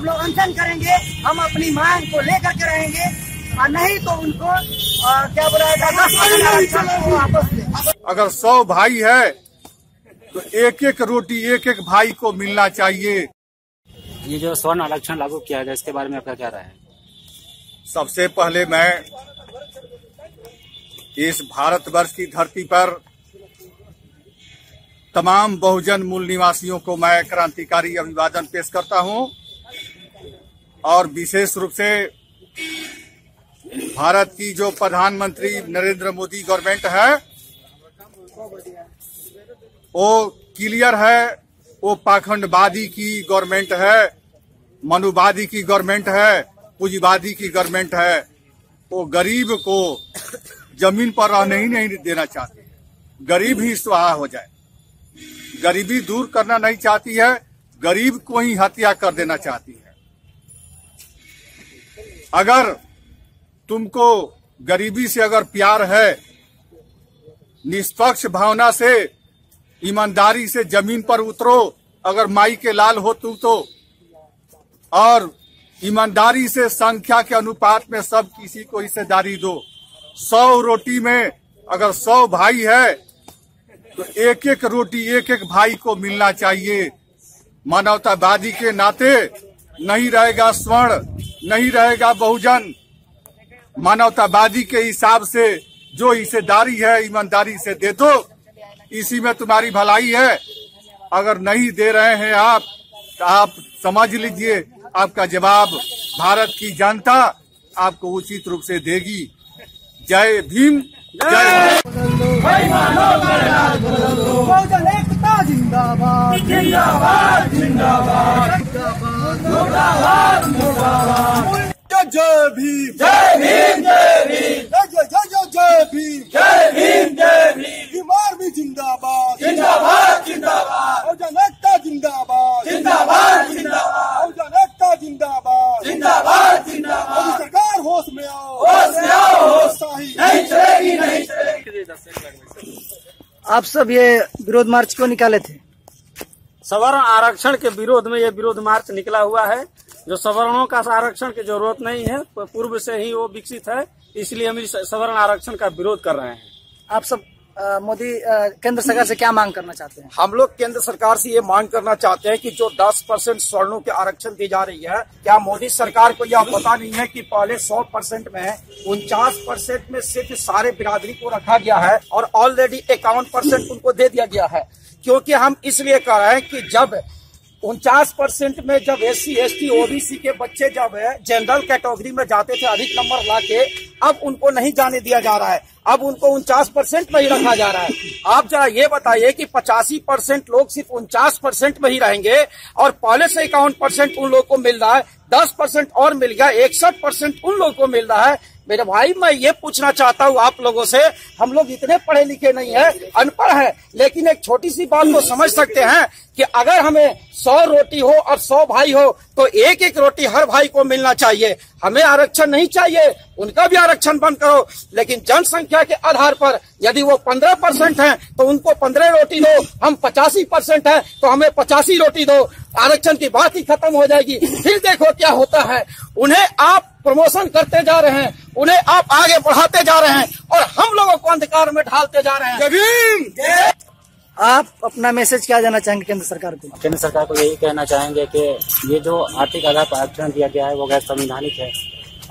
हम लोग अनशन करेंगे, हम अपनी मांग को लेकर के रहेंगे और नहीं तो उनको क्या बोला जाएगा वापस ले। अगर 100 भाई है तो एक एक रोटी एक एक भाई को मिलना चाहिए। ये जो स्वर्ण आरक्षण लागू किया गया इसके बारे में आपका क्या राय है? सबसे पहले मैं इस भारतवर्ष की धरती पर तमाम बहुजन मूल निवासियों को मैं क्रांतिकारी अभिवादन पेश करता हूं और विशेष रूप से भारत की जो प्रधानमंत्री नरेंद्र मोदी गवर्नमेंट है वो क्लियर है, वो पाखंडवादी की गवर्नमेंट है, मनुवादी की गवर्नमेंट है, पूंजीवादी की गवर्नमेंट है। वो गरीब को जमीन पर रहने ही नहीं देना चाहती, गरीब ही स्वाहा हो जाए। गरीबी दूर करना नहीं चाहती है, गरीब को ही हत्या कर देना चाहती है। अगर तुमको गरीबी से अगर प्यार है, निष्पक्ष भावना से ईमानदारी से जमीन पर उतरो, अगर माई के लाल हो तुम तो, और ईमानदारी से संख्या के अनुपात में सब किसी को हिस्सेदारी दो। 100 रोटी में अगर 100 भाई है तो एक एक रोटी एक एक भाई को मिलना चाहिए। मानवतावादी के नाते नहीं रहेगा स्वर्ण, नहीं रहेगा बहुजन। मानवतावादी के हिसाब से जो हिस्सेदारी है ईमानदारी से दे दो, इसी में तुम्हारी भलाई है। अगर नहीं दे रहे हैं आप तो आप समझ लीजिए आपका जवाब भारत की जनता आपको उचित रूप से देगी। जय भीम, जय बहुजन एकता जिंदाबाद जिंदाबाद जिंदाबाद मुर्दाबाद मुर्दाबाद। जय भीम, जय भीम, जय भीम, जय भीम, जय भीम, जय भीम। बीमार भी जिंदाबाद जिंदाबाद जिंदाबाद बहुजन एकता जिंदाबाद जिंदाबाद जिंदाबाद बहुजन एकता जिंदाबाद जिंदाबाद जिंदाबाद। मोदी सरकार होश में आओ, होश में आओ, होश शाही नहीं चलेगी, नहीं चलेगी। आप सब ये विरोध मार्च क्यों निकाले थे? सवर्ण आरक्षण के विरोध में ये विरोध मार्च निकला हुआ है। जो सवर्णों का आरक्षण की जरूरत नहीं है, पूर्व से ही वो विकसित है, इसलिए हम इस सवर्ण आरक्षण का विरोध कर रहे हैं। आप सब मोदी केंद्र सरकार से क्या मांग करना चाहते हैं? हम लोग केंद्र सरकार से ये मांग करना चाहते हैं कि जो 10% स्वर्णों के आरक्षण दी जा रही है, क्या मोदी सरकार को यह पता नहीं है कि पहले 100% में 49% में सिर्फ सारे बिरादरी को रखा गया है और ऑलरेडी 51% उनको दे दिया गया है। क्योंकि हम इसलिए कह रहे हैं कि जब 49% में जब SC, ST, OBC के बच्चे जब जनरल कैटेगरी में जाते थे अधिक नंबर लाके, अब उनको नहीं जाने दिया जा रहा है, अब उनको 49% में ही रखा जा रहा है। आप जरा ये बताइए कि 85% लोग सिर्फ 49% में ही रहेंगे और पहले से 51% उन लोगों को मिल रहा है, 10% और मिल गया, 61% उन लोगों को मिल रहा है। मेरे भाई मैं ये पूछना चाहता हूँ आप लोगों से, हम लोग इतने पढ़े लिखे नहीं है, अनपढ़ है, लेकिन एक छोटी सी बात को समझ सकते हैं कि अगर हमें 100 रोटी हो और 100 भाई हो तो एक एक रोटी हर भाई को मिलना चाहिए। हमें आरक्षण नहीं चाहिए, उनका भी आरक्षण बंद करो, लेकिन जनसंख्या के आधार पर यदि वो 15% है तो उनको 15 रोटी दो, हम 85% है तो हमें 85 रोटी दो। आरक्षण की बात ही खत्म हो जाएगी। फिर देखो क्या होता है, उन्हें आप प्रमोशन करते जा रहे हैं, उन्हें आप आगे बढ़ाते जा रहे हैं और हम लोगों को अंधकार में ढालते जा रहे हैं। आप अपना मैसेज क्या देना चाहेंगे केंद्र सरकार को? केंद्र सरकार को यही कहना चाहेंगे कि ये जो आर्थिक आधार पर आरक्षण दिया गया है वो गैर संवैधानिक है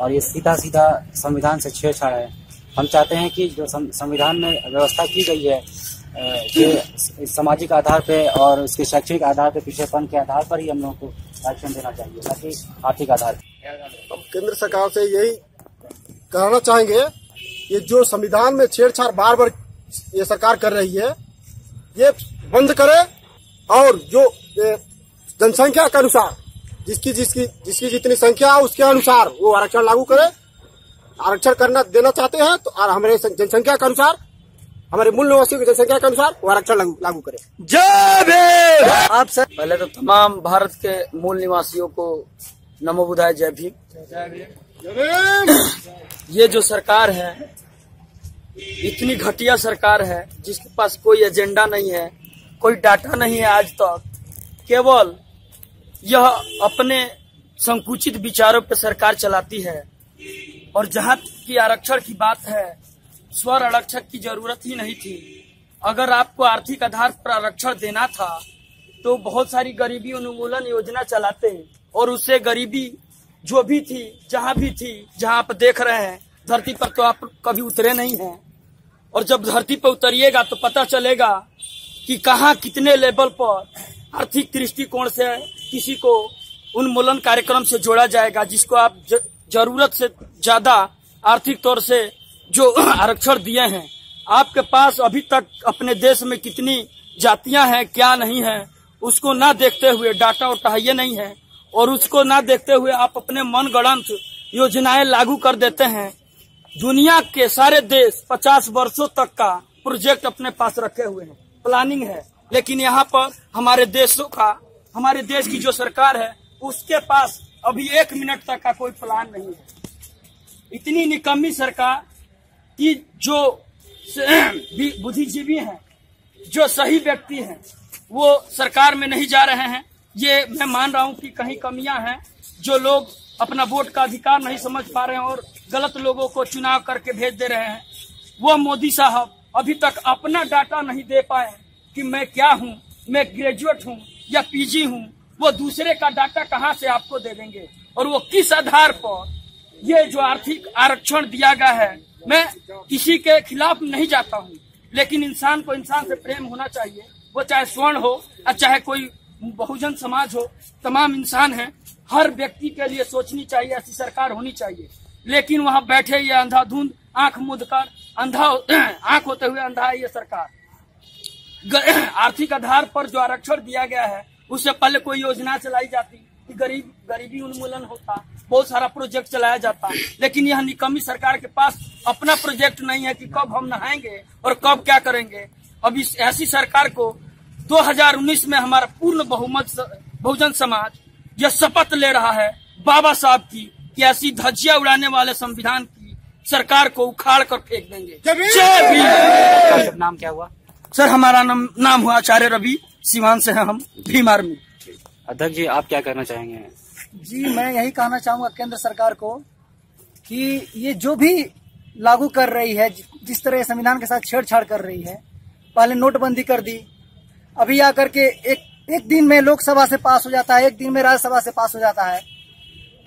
और ये सीधा सीधा संविधान से छेड़छाड़ है। हम चाहते हैं कि जो संविधान में व्यवस्था की गई है कि सामाजिक आधार पे और उसके शैक्षणिक आधार पे, पिछड़ेपन के आधार पर ही हम लोगों को आरक्षण देना चाहिए, ना कि आर्थिक आधार पर। हम केंद्र सरकार से यही कहना चाहेंगे, ये जो संविधान में छेड़छाड़ बार बार ये सरकार कर रही है, ये बंद करे और जो जनसंख्या के अनुसार जिसकी जितनी संख्या है उसके अनुसार वो आरक्षण लागू करे। आरक्षण करना देना चाहते हैं तो हमारे जनसंख्या के अनुसार, हमारे मूल निवासियों की जनसंख्या के अनुसार वो आरक्षण लागू करे। जय भीम। आप सर पहले तो तमाम भारत के मूल निवासियों को नमो बुधाय, जय भीम। ये जो सरकार है इतनी घटिया सरकार है जिसके पास कोई एजेंडा नहीं है, कोई डाटा नहीं है आज तक। केवल यह अपने संकुचित विचारों पर सरकार चलाती है। और जहां की आरक्षण की बात है, स्वर आरक्षक की जरूरत ही नहीं थी। अगर आपको आर्थिक आधार पर आरक्षण देना था तो बहुत सारी गरीबी उन्मूलन योजना चलाते और उससे गरीबी जो भी थी, जहां भी थी, जहां आप देख रहे हैं धरती पर तो आप कभी उतरे नहीं हैं। और जब धरती पर उतरिएगा तो पता चलेगा कि कहां कितने लेवल पर आर्थिक दृष्टिकोण से किसी को उन्मूलन कार्यक्रम से जोड़ा जाएगा, जिसको आप जरूरत से ज्यादा आर्थिक तौर से जो आरक्षण दिए हैं। आपके पास अभी तक अपने देश में कितनी जातियां हैं, क्या नहीं है, उसको ना देखते हुए डाटा उठाइए नहीं है, और उसको ना देखते हुए आप अपने मनगढ़ंत योजनाएं लागू कर देते हैं। दुनिया के सारे देश 50 वर्षों तक का प्रोजेक्ट अपने पास रखे हुए हैं, प्लानिंग है, लेकिन यहाँ पर हमारे देश की जो सरकार है उसके पास अभी 1 मिनट तक का कोई प्लान नहीं है। इतनी निकम्मी सरकार की जो बुद्धिजीवी हैं, जो सही व्यक्ति हैं, वो सरकार में नहीं जा रहे हैं। ये मैं मान रहा हूं कि कहीं कमियां हैं, जो लोग अपना वोट का अधिकार नहीं समझ पा रहे हैं और गलत लोगों को चुनाव करके भेज दे रहे हैं। वो मोदी साहब अभी तक अपना डाटा नहीं दे पाए कि मैं क्या हूं, मैं ग्रेजुएट हूं या पीजी हूं। वो दूसरे का डाटा कहां से आपको दे देंगे, और वो किस आधार पर ये जो आर्थिक आरक्षण दिया गया है। मैं किसी के खिलाफ नहीं जाता हूं, लेकिन इंसान को इंसान से प्रेम होना चाहिए। वो चाहे स्वर्ण हो और चाहे कोई बहुजन समाज हो, तमाम इंसान हैं। हर व्यक्ति के लिए सोचनी चाहिए, ऐसी सरकार होनी चाहिए। लेकिन वहां बैठे ये अंधाधुंध आंख मूंद कर आंख होते हुए अंधा है ये सरकार। आर्थिक आधार पर जो आरक्षण दिया गया है उससे पहले कोई योजना चलाई जाती कि गरीबी उन्मूलन होता, बहुत सारा प्रोजेक्ट चलाया जाता, लेकिन यह निकम्मी सरकार के पास अपना प्रोजेक्ट नहीं है कि कब हम नहाएंगे और कब क्या करेंगे। अब इस ऐसी सरकार को 2019 में हमारा पूर्ण बहुजन समाज यह शपथ ले रहा है बाबा साहब की कि ऐसी धज्जियां उड़ाने वाले संविधान की सरकार को उखाड़ कर फेंक देंगे। जय भीम। नाम क्या हुआ सर? हमारा नाम हुआ आचार्य रवि, सीवान से हैं हम, भीम आर्मी। अध्यक्ष जी, आप क्या कहना चाहेंगे? जी, मैं यही कहना चाहूंगा केंद्र सरकार को कि ये जो भी लागू कर रही है, जिस तरह संविधान के साथ छेड़छाड़ कर रही है, पहले नोटबंदी कर दी, अभी आकर के एक दिन में लोकसभा से पास हो जाता है, एक दिन में राज्यसभा से पास हो जाता है,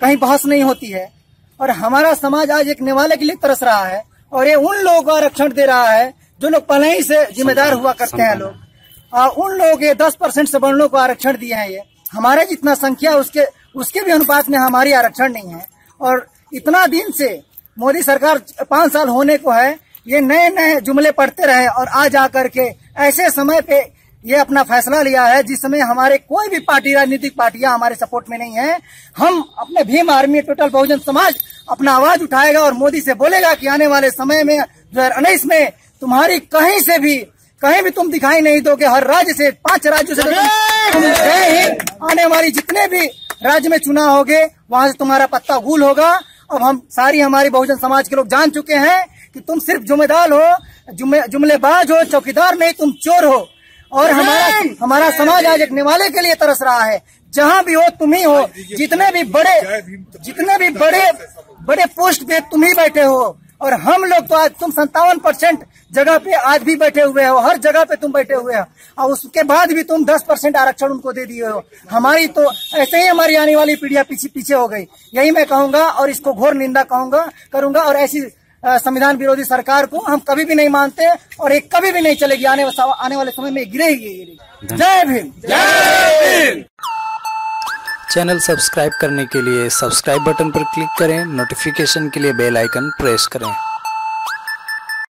कहीं बहस नहीं होती है। और हमारा समाज आज एक निवाले के लिए तरस रहा है, और ये उन लोगों को आरक्षण दे रहा है जो लोग पहले ही से जिम्मेदार हुआ करते हैं लोग। उन लोगों के 10% सवर्णों को आरक्षण दिए हैं। ये हमारे जितना संख्या उसके भी अनुपात में हमारी आरक्षण नहीं है। और इतना दिन से मोदी सरकार 5 साल होने को है, ये नए नए जुमले पढ़ते रहे और आज आकर के ऐसे समय पे ये अपना फैसला लिया है जिसमें हमारे कोई भी पार्टी, राजनीतिक पार्टियां हमारे सपोर्ट में नहीं है। हम अपने भीम आर्मी टोटल बहुजन समाज अपना आवाज उठाएगा और मोदी से बोलेगा कि आने वाले समय में 2019 में तुम्हारी कहीं भी तुम दिखाई नहीं दोगे। हर राज्य से 5 राज्यों से तुम गए ही, आने वाली जितने भी राज्य में चुनाव होगे वहां से तुम्हारा पत्ता गुल होगा। अब हमारी बहुजन समाज के लोग जान चुके हैं कि तुम सिर्फ जुम्मेदार हो, जुमलेबाज हो, चौकीदार नहीं, तुम चोर हो। और हमारा समाज आज एक निवाले के लिए तरस रहा है। जहां भी हो तुम ही हो, जितने भी बड़े पोस्ट पे तुम ही बैठे हो। और हम लोग तो आज तुम 57% जगह पे आज भी बैठे हुए हो, हर जगह पे तुम बैठे हुए हो, और उसके बाद भी तुम 10% आरक्षण उनको दे दिए हो। हमारी तो ऐसे ही हमारी आने वाली पीढ़ियां पीछे हो गई। यही मैं कहूंगा और इसको घोर निंदा करूंगा। और ऐसी संविधान विरोधी सरकार को हम कभी भी नहीं मानते और ये कभी भी नहीं चलेगी। आने वाले समय में गिरेगी। जय भीम। जय भीम। चैनल सब्सक्राइब करने के लिए सब्सक्राइब बटन पर क्लिक करें, नोटिफिकेशन के लिए बेल आइकन प्रेस करें।